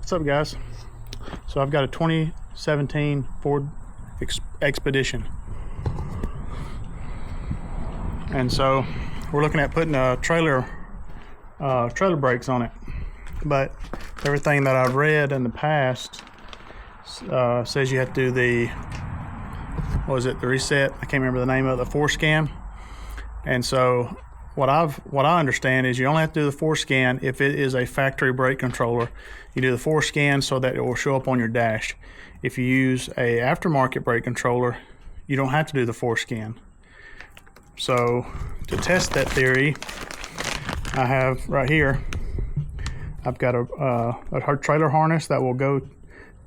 What's up, guys? So I've got a 2017 Ford Expedition, and so we're looking at putting a trailer brakes on it. But everything that I've read in the past says you have to do the the reset. I can't remember the name of the Forscan. And so what I understand is you only have to do the Forscan if it is a factory brake controller. You do the Forscan so that it will show up on your dash. If you use a aftermarket brake controller, you don't have to do the Forscan. So to test that theory, I have right here, I've got a trailer harness that will go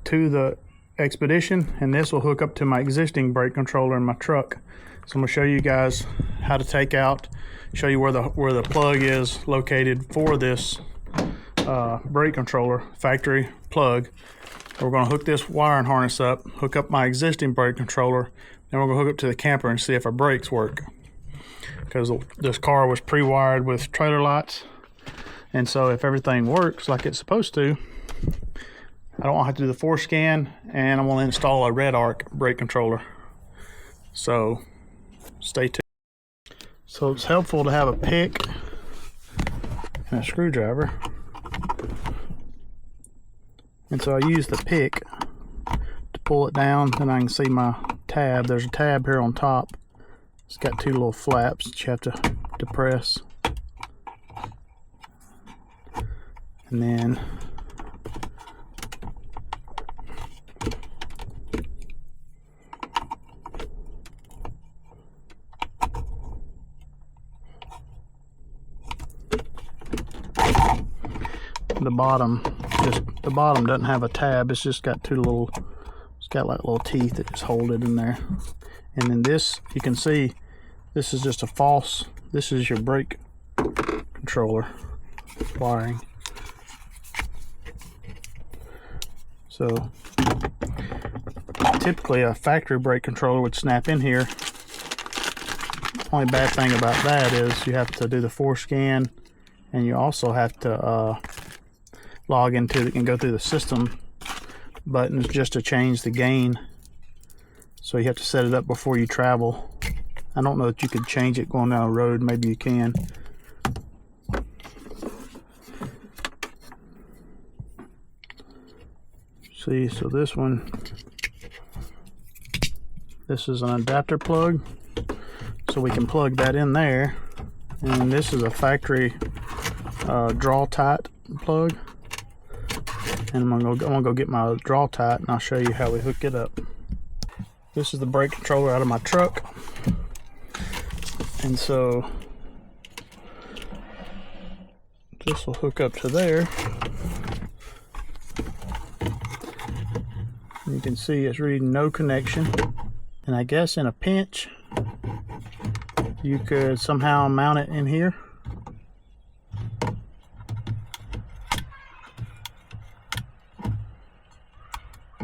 to the Expedition, and this will hook up to my existing brake controller in my truck. So I'm going to show you guys how to take out, show you where the plug is located for this brake controller, factory plug. We're going to hook this wiring harness up, hook up my existing brake controller, then we're going to hook up to the camper and see if our brakes work. Because this car was pre-wired with trailer lights, and so if everything works like it's supposed to, I don't have to do the Forscan, and I'm going to install a red arc brake controller. So stay tuned. So it's helpful to have a pick and a screwdriver, and so I use the pick to pull it down, and I can see my tab. There's a tab here on top. It's got two little flaps that you have to depress, and then the bottom doesn't have a tab. It's just got it's got like little teeth that just hold it in there. And then this, you can see, this is just a false, this is your brake controller wiring. So typically a factory brake controller would snap in here. The only bad thing about that is you have to do the Forscan, and you also have to log into it and go through the system buttons just to change the gain. So you have to set it up before you travel. I don't know that you could change it going down the road. Maybe you can. See, so this is an adapter plug, so we can plug that in there. And this is a factory draw tight plug, and I'm gonna go get my draw tight, and I'll show you how we hook it up. This is the brake controller out of my truck, and so this will hook up to there. And you can see it's reading no connection, and I guess in a pinch you could somehow mount it in here.